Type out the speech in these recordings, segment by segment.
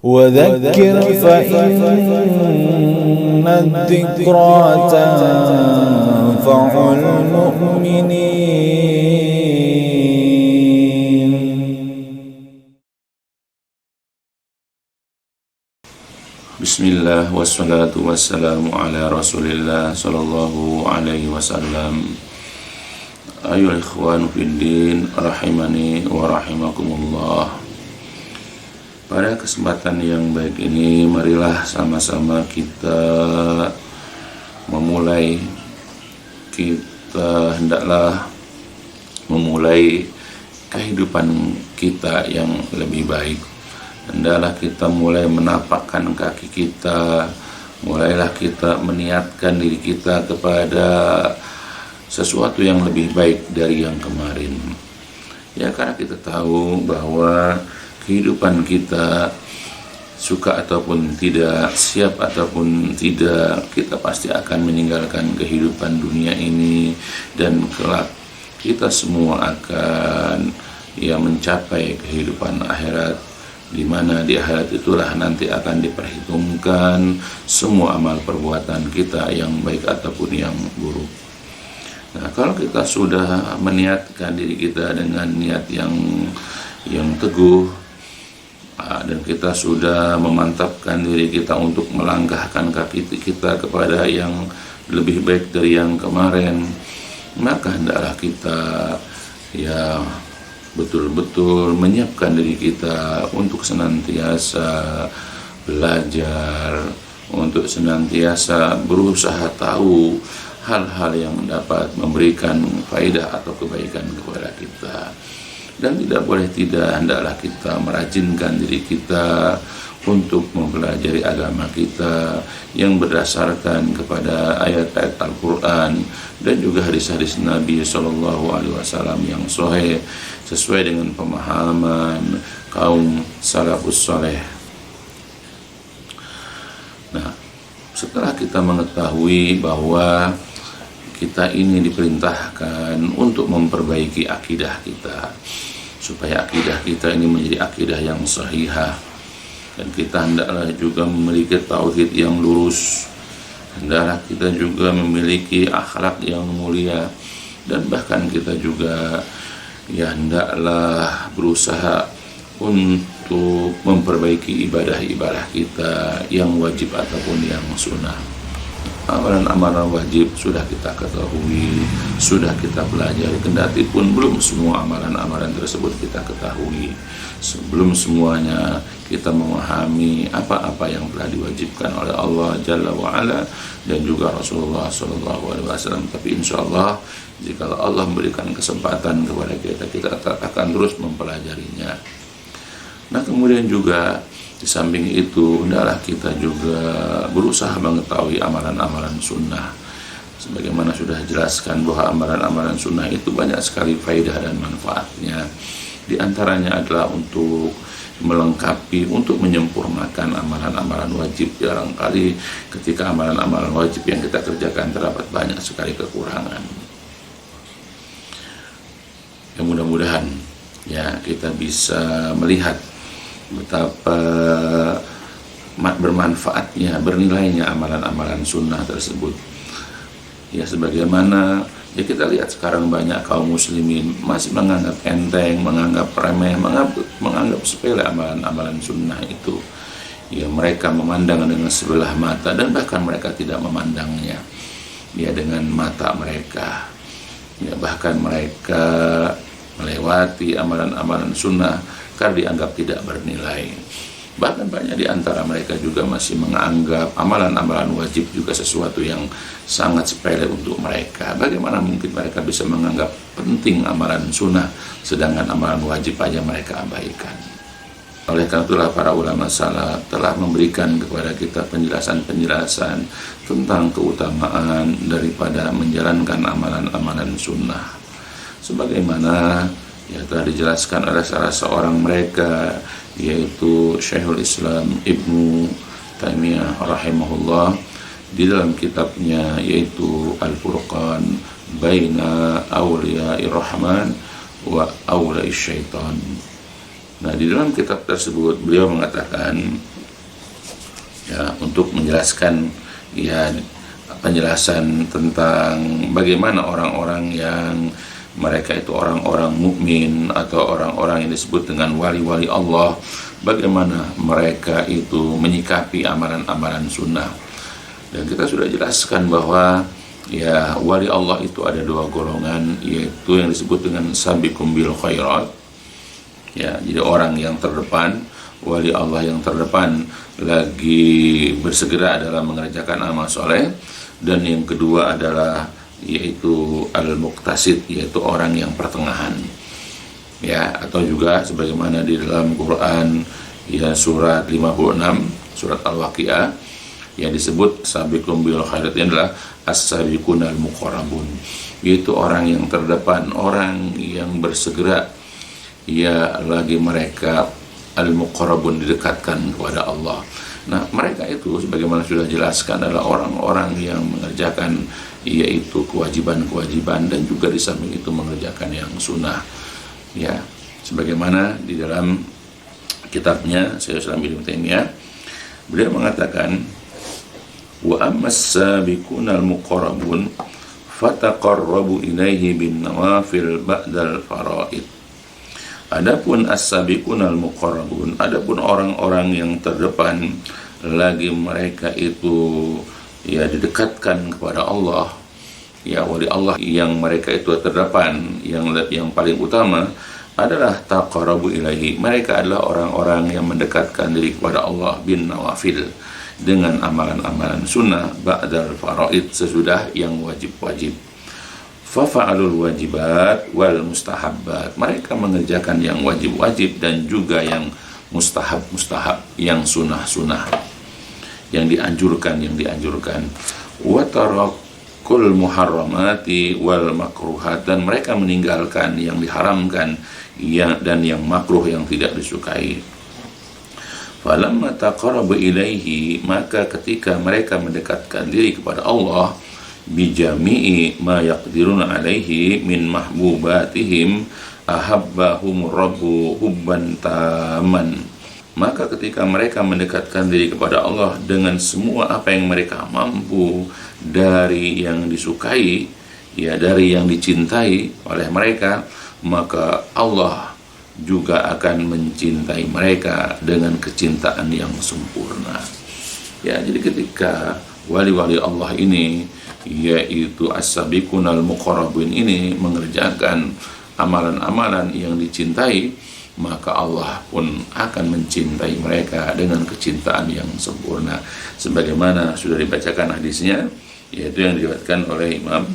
وذكر فإن الذكرى تنفع المؤمنين. Bismillah wassalatu wassalamu ala rasulillah sallallahu alaihi wasallam. Ayyuhal ikhwanu fiddin rahimani wa rahimakumullah. Pada kesempatan yang baik ini, marilah sama-sama kita hendaklah memulai kehidupan kita yang lebih baik. Hendaklah kita mulai menapakkan kaki kita, mulailah kita meniatkan diri kita kepada sesuatu yang lebih baik dari yang kemarin. Ya, karena kita tahu bahwa kehidupan kita, suka ataupun tidak, siap ataupun tidak, kita pasti akan meninggalkan kehidupan dunia ini, dan kelak kita semua akan mencapai kehidupan akhirat, di mana di akhirat itulah nanti akan diperhitungkan semua amal perbuatan kita yang baik ataupun yang buruk. Nah, kalau kita sudah meniatkan diri kita dengan niat yang teguh, dan kita sudah memantapkan diri kita untuk melangkahkan kaki kita kepada yang lebih baik dari yang kemarin, maka hendaklah kita betul-betul menyiapkan diri kita untuk senantiasa belajar, untuk senantiasa berusaha tahu hal-hal yang dapat memberikan faedah atau kebaikan kepada kita. Dan tidak boleh tidak, hendaklah kita merajinkan diri kita untuk mempelajari agama kita yang berdasarkan kepada ayat-ayat Al-Quran dan juga hadis-hadis Nabi SAW yang sahih sesuai dengan pemahaman kaum salafus saleh. Nah, setelah kita mengetahui bahwa kita ini diperintahkan untuk memperbaiki akidah kita, supaya akidah kita ini menjadi akidah yang sahihah, dan kita hendaklah juga memiliki tauhid yang lurus, hendaklah kita juga memiliki akhlak yang mulia, dan bahkan kita juga hendaklah berusaha untuk memperbaiki ibadah-ibadah kita yang wajib ataupun yang sunnah. Amalan-amalan wajib sudah kita ketahui, sudah kita pelajari, kendati pun belum semua amalan-amalan tersebut kita ketahui, sebelum semuanya kita memahami apa-apa yang telah diwajibkan oleh Allah Jalla wa'ala dan juga Rasulullah SAW. Tapi insya Allah, jika Allah memberikan kesempatan kepada kita akan terus mempelajarinya. Nah, kemudian juga di samping itu, hendaklah kita juga berusaha mengetahui amalan-amalan sunnah. Sebagaimana sudah jelaskan bahwa amalan-amalan sunnah itu banyak sekali faedah dan manfaatnya. Di antaranya adalah untuk melengkapi, untuk menyempurnakan amalan-amalan wajib. Barangkali ketika amalan-amalan wajib yang kita kerjakan terdapat banyak sekali kekurangan. Ya, mudah-mudahan kita bisa melihat betapa bermanfaatnya, bernilainya amalan-amalan sunnah tersebut. Ya, sebagaimana kita lihat sekarang banyak kaum muslimin masih menganggap enteng, menganggap remeh, menganggap sepele amalan-amalan sunnah itu. Ya, mereka memandang dengan sebelah mata, dan bahkan mereka tidak memandangnya dengan mata mereka. Ya, bahkan mereka melewati amalan-amalan sunnah karena dianggap tidak bernilai. Bahkan banyak di antara mereka juga masih menganggap amalan-amalan wajib juga sesuatu yang sangat sepele untuk mereka. Bagaimana mungkin mereka bisa menganggap penting amalan sunnah, sedangkan amalan wajib aja mereka abaikan. Oleh karena itulah para ulama salaf telah memberikan kepada kita penjelasan-penjelasan tentang keutamaan daripada menjalankan amalan-amalan sunnah. Sebagaimana telah dijelaskan oleh salah seorang mereka, yaitu Syekhul Islam Ibnu Taimiyah rahimahullah, di dalam kitabnya yaitu Al-Furqan Baina Awliya'ir Rahman wa Awla'is Syaitan. Nah, di dalam kitab tersebut beliau mengatakan ya, untuk menjelaskan ya penjelasan tentang bagaimana orang-orang yang mereka itu orang-orang mukmin atau orang-orang yang disebut dengan wali-wali Allah, bagaimana mereka itu menyikapi amalan-amalan sunnah. Dan kita sudah jelaskan bahwa ya wali Allah itu ada dua golongan, yaitu yang disebut dengan sabiqum bil khairat, ya, jadi orang yang terdepan, wali Allah yang terdepan lagi bersegera dalam mengerjakan amal soleh. Dan yang kedua adalah yaitu al-muqtasid, yaitu orang yang pertengahan, ya, atau juga sebagaimana di dalam Quran ya surat 56, surat Al-Waqiah, yang disebut sabiqum bil khairat adalah as-sabiqunal muqarrabun, yaitu orang yang terdepan, orang yang bersegera, ya, lagi mereka al-muqarrabun, didekatkan kepada Allah. Nah, mereka itu sebagaimana sudah jelaskan adalah orang-orang yang mengerjakan yaitu kewajiban-kewajiban dan juga di samping itu mengerjakan yang sunnah, ya, sebagaimana di dalam kitabnya Syekhul Islam Ibnu Taimiyah, beliau mengatakan wa ammas sabiqunal muqarrabun fataqarrabu ilaihi bin nawafil ba'dal faraid. Adapun as-sabiqunal muqarrabun, adapun orang-orang yang terdepan lagi mereka itu ya didekatkan kepada Allah, ya wali Allah yang mereka itu terdepan, yang paling utama adalah taqarrabu ilaihi, mereka adalah orang-orang yang mendekatkan diri kepada Allah bin nawafil, dengan amalan-amalan sunnah ba'dal faraid, sesudah yang wajib-wajib. Fafa'alul wajibat wal mustahabbat, mereka mengerjakan yang wajib-wajib dan juga yang mustahab-mustahab, yang sunnah-sunnah, yang dianjurkan. Wa tarakul muharramati wal makruhat, dan mereka meninggalkan yang diharamkan dan yang makruh, yang tidak disukai. Falamma taqarrabu ilaihi, maka ketika mereka mendekatkan diri kepada Allah bijami'i ma yaqdiruna alaihi min mahbubatihim ahabbahum rabbu hubban taman, maka ketika mereka mendekatkan diri kepada Allah dengan semua apa yang mereka mampu dari yang disukai, ya, dari yang dicintai oleh mereka, maka Allah juga akan mencintai mereka dengan kecintaan yang sempurna. Ya, jadi ketika wali-wali Allah ini, yaitu as-sabiqunal muqarrabun ini, mengerjakan amalan-amalan yang dicintai, maka Allah pun akan mencintai mereka dengan kecintaan yang sempurna, sebagaimana sudah dibacakan hadisnya, yaitu yang diriwayatkan oleh Imam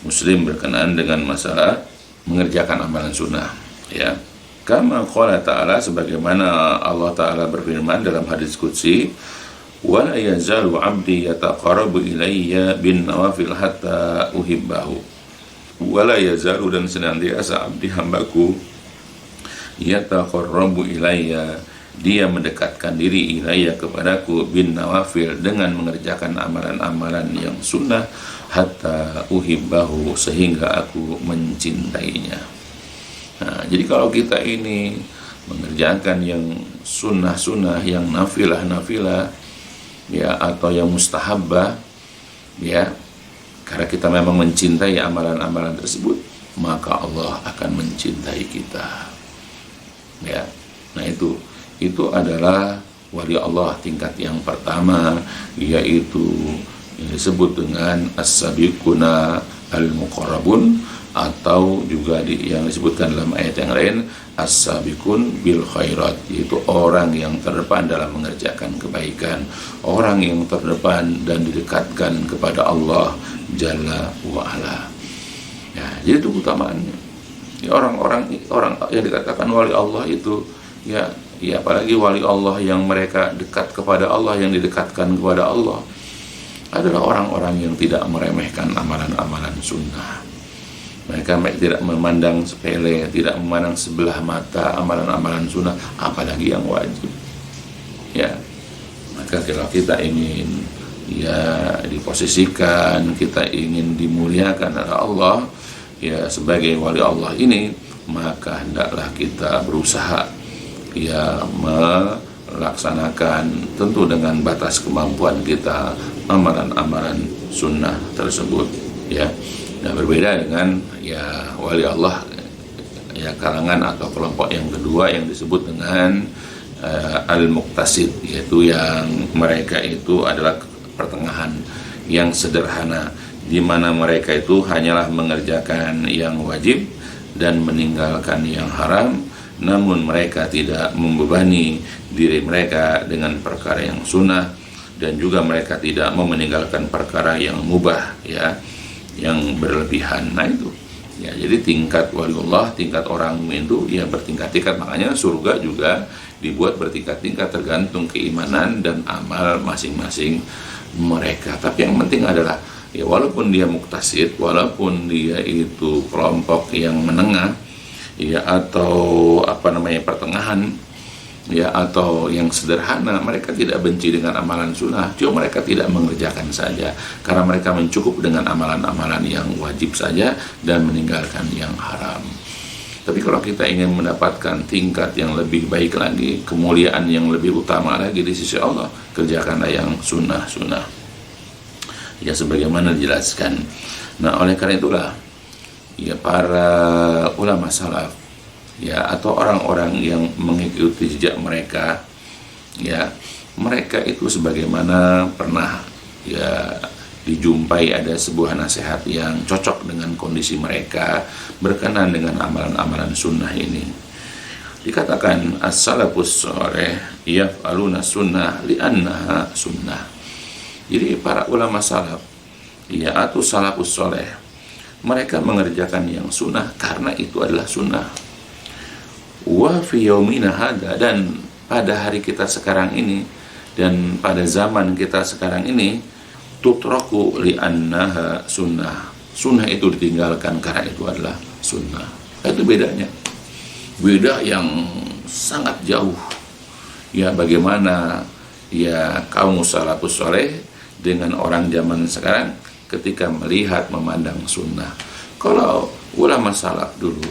Muslim berkenaan dengan masalah mengerjakan amalan sunnah, ya. Kama qala ta'ala, sebagaimana Allah Ta'ala berfirman dalam hadis qudsi, wala yazalu abdi yataqarrabu ilayya bin nawafil hatta uhibbahu. Wala yazalu, dan senantiasa abdi hambaku yataqarrabu ilayya, dia mendekatkan diri ilayya kepadaku bin nawafil, dengan mengerjakan amalan-amalan yang sunnah, hatta uhibbahu, sehingga aku mencintainya. Nah, jadi kalau kita ini mengerjakan yang sunnah-sunnah, yang nafilah-nafilah, ya, atau yang mustahabbah, ya, karena kita memang mencintai amalan-amalan tersebut, maka Allah akan mencintai kita, ya. Nah, itu adalah wali Allah tingkat yang pertama, yaitu yang disebut dengan as-sabiquna al-muqarrabun, atau juga yang disebutkan dalam ayat yang lain as-sabiqun bil khairat, yaitu orang yang terdepan dalam mengerjakan kebaikan, orang yang terdepan dan didekatkan kepada Allah Jalla wa Ala. Ya, jadi itu utamaannya. Ya, orang yang dikatakan wali Allah itu, ya apalagi wali Allah yang mereka dekat kepada Allah, yang didekatkan kepada Allah, adalah orang-orang yang tidak meremehkan amalan-amalan sunnah. Mereka tidak memandang sepele, tidak memandang sebelah mata amalan-amalan sunnah, apalagi yang wajib. Ya, maka kalau kita ingin ya diposisikan, kita ingin dimuliakan oleh Allah, ya sebagai wali Allah ini, maka hendaklah kita berusaha ya laksanakan tentu dengan batas kemampuan kita amalan-amalan sunnah tersebut, ya. Nah, berbeda dengan ya wali Allah, ya kalangan atau kelompok yang kedua yang disebut dengan al-muqtasid, yaitu yang mereka itu adalah pertengahan yang sederhana, di mana mereka itu hanyalah mengerjakan yang wajib dan meninggalkan yang haram, namun mereka tidak membebani diri mereka dengan perkara yang sunnah, dan juga mereka tidak mau meninggalkan perkara yang mubah, ya, yang berlebihan. Nah itu, ya, jadi tingkat waliullah, tingkat orang mukmin itu ya bertingkat-tingkat. Makanya surga juga dibuat bertingkat-tingkat tergantung keimanan dan amal masing-masing mereka. Tapi yang penting adalah ya, walaupun dia muktasid, walaupun dia itu kelompok yang menengah, ya, atau pertengahan, ya, atau yang sederhana, mereka tidak benci dengan amalan sunnah, cuma mereka tidak mengerjakan saja karena mereka mencukup dengan amalan-amalan yang wajib saja dan meninggalkan yang haram. Tapi kalau kita ingin mendapatkan tingkat yang lebih baik lagi, kemuliaan yang lebih utama lagi di sisi Allah, kerjakanlah yang sunnah-sunnah, ya, sebagaimana dijelaskan. Nah, oleh karena itulah ya para ulama salaf, ya, atau orang-orang yang mengikuti jejak mereka, ya, mereka itu sebagaimana pernah ya dijumpai ada sebuah nasihat yang cocok dengan kondisi mereka berkenan dengan amalan-amalan sunnah ini. Dikatakan as-salafus sholeh yaf'aluna sunnah li'annaha sunnah. Jadi para ulama salaf, ya, atau salafus sholeh, mereka mengerjakan yang sunnah karena itu adalah sunnah. Wa fi yaumina hada, dan pada hari kita sekarang ini dan pada zaman kita sekarang ini, tutraku li'annaha sunnah. Sunnah itu ditinggalkan karena itu adalah sunnah. Itu bedanya, beda yang sangat jauh, ya. Bagaimana ya kaum salafus sholeh dengan orang zaman sekarang ketika melihat memandang sunnah. Kalau ulama salaf dulu,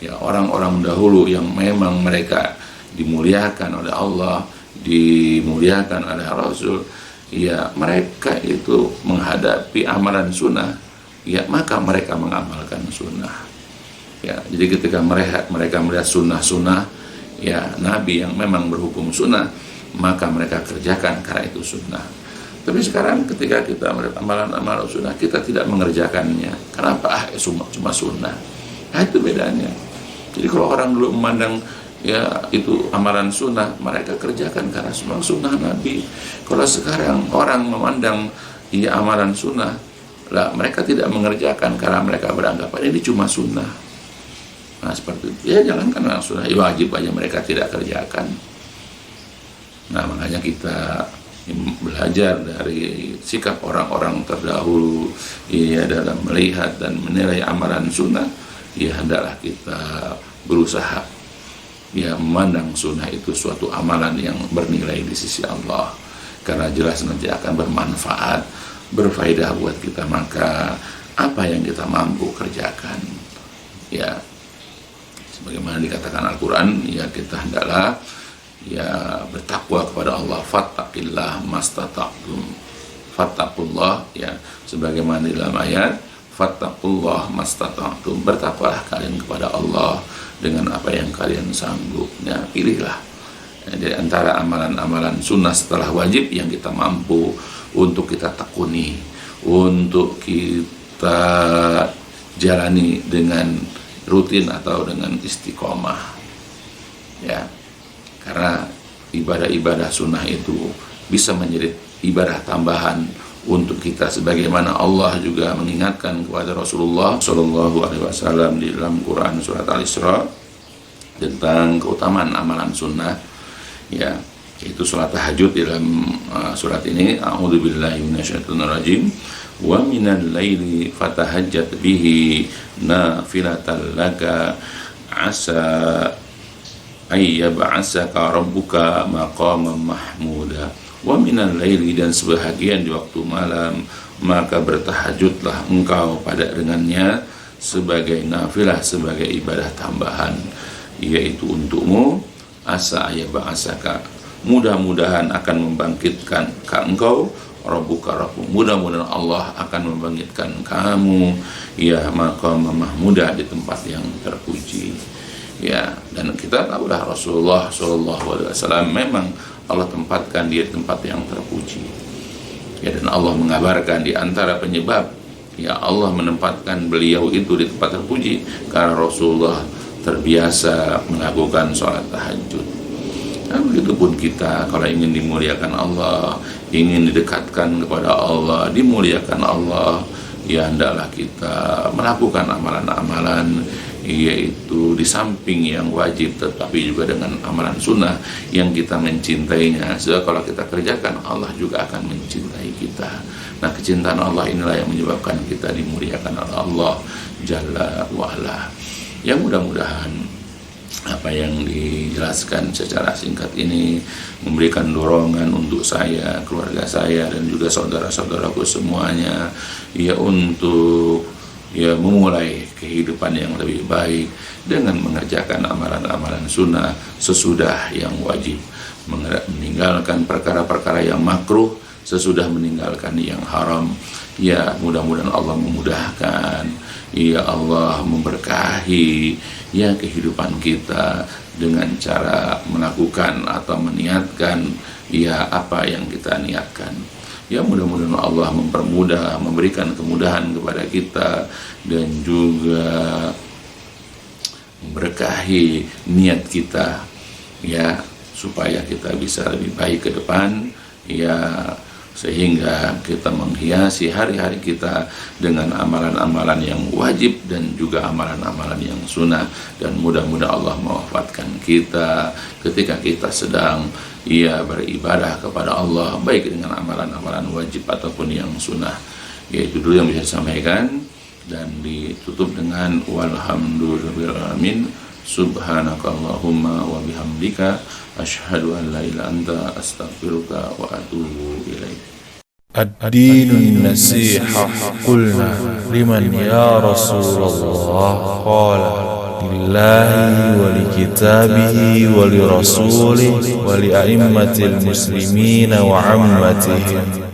ya, orang-orang dahulu yang memang mereka dimuliakan oleh Allah, dimuliakan oleh Rasul, ya, mereka itu menghadapi amalan sunnah, ya, maka mereka mengamalkan sunnah, ya. Jadi ketika mereka melihat sunnah-sunnah, ya, Nabi yang memang berhukum sunnah, maka mereka kerjakan karena itu sunnah. Tapi sekarang ketika kita melihat amalan-amalan sunnah, kita tidak mengerjakannya. Kenapa? Cuma sunnah. Nah, itu bedanya. Jadi kalau orang dulu memandang ya itu amalan sunnah, mereka kerjakan karena semua sunnah Nabi. Kalau sekarang orang memandang ya amalan sunnah, lah mereka tidak mengerjakan karena mereka beranggapan ini cuma sunnah. Nah, seperti itu. Ya, jangankan sunnah, ya wajib aja mereka tidak kerjakan. Nah, makanya kita belajar dari sikap orang-orang terdahulu, ya, dalam melihat dan menilai amalan sunnah, ya hendaklah kita berusaha, ya, memandang sunnah itu suatu amalan yang bernilai di sisi Allah, karena jelas nanti akan bermanfaat, berfaedah buat kita. Maka apa yang kita mampu kerjakan, ya, sebagaimana dikatakan Al-Quran, ya, kita hendaklah ya bertakwa kepada Allah. Fattaqillah mastata'tum. Fattaqullah, ya, sebagaimana di dalam ayat fattaqullah mastata'tum. Bertakwalah kalian kepada Allah dengan apa yang kalian sanggup. Ya, pilihlah dari antara amalan-amalan sunnah setelah wajib yang kita mampu untuk kita tekuni, untuk kita jalani dengan rutin atau dengan istiqomah, ya. Karena ibadah-ibadah sunnah itu bisa menjadi ibadah tambahan untuk kita, sebagaimana Allah juga mengingatkan kepada Rasulullah Shallallahu Alaihi Wasallam di dalam Quran surat Al-Isra tentang keutamaan amalan sunnah, ya, itu sholat tahajud. Di dalam surat ini, a'udzubillahi minasyaitonirrajim, wa minal laili fatahajjat bihi nafilatan laka asa ayyab'asaka rabbuka maqaman mahmuda. Wa minal laili, dan sebahagian di waktu malam, maka bertahajudlah engkau pada dengannya sebagai nafilah, sebagai ibadah tambahan, yaitu untukmu asa ayyab'asaka, mudah-mudahan akan membangkitkan engkau Rabbuka Rabbu, mudah-mudahan Allah akan membangkitkan kamu ya maqam mahmuda di tempat yang terpuji. Ya, dan kita tahulah Rasulullah SAW memang Allah tempatkan dia di tempat yang terpuji. Ya, dan Allah mengabarkan di antara penyebab ya Allah menempatkan beliau itu di tempat terpuji karena Rasulullah terbiasa melakukan sholat tahajud. Nah, begitupun kita kalau ingin dimuliakan Allah, ingin didekatkan kepada Allah, dimuliakan Allah, ya hendaklah kita melakukan amalan-amalan, yaitu di samping yang wajib tetapi juga dengan amalan sunnah yang kita mencintainya. Sebab kalau kita kerjakan, Allah juga akan mencintai kita. Nah, kecintaan Allah inilah yang menyebabkan kita dimuliakan oleh Allah Jalla wa'ala. Ya, mudah-mudahan apa yang dijelaskan secara singkat ini memberikan dorongan untuk saya, keluarga saya, dan juga saudara-saudaraku semuanya ya untuk ya memulai kehidupan yang lebih baik dengan mengerjakan amalan-amalan sunnah sesudah yang wajib, meninggalkan perkara-perkara yang makruh sesudah meninggalkan yang haram. Ya, mudah-mudahan Allah memudahkan, ya Allah memberkahi ya kehidupan kita dengan cara melakukan atau meniatkan ya apa yang kita niatkan. Ya, mudah-mudahan Allah mempermudah, memberikan kemudahan kepada kita dan juga memberkahi niat kita ya supaya kita bisa lebih baik ke depan ya, sehingga kita menghiasi hari-hari kita dengan amalan-amalan yang wajib dan juga amalan-amalan yang sunnah. Dan mudah-mudahan Allah mewafatkan kita ketika kita sedang beribadah kepada Allah, baik dengan amalan-amalan wajib ataupun yang sunnah. Yaitu dulu yang bisa disampaikan, dan ditutup dengan walhamdulillahirrahmanirrahim. Subhanakallahumma wa bihamdika asyhadu an la ilaha anta astaghfiruka wa atubu ilaik. الدين النصيحة قلنا لمن يا رسول الله قال لله ولكتابه ولرسوله ولأئمة المسلمين وعمتهم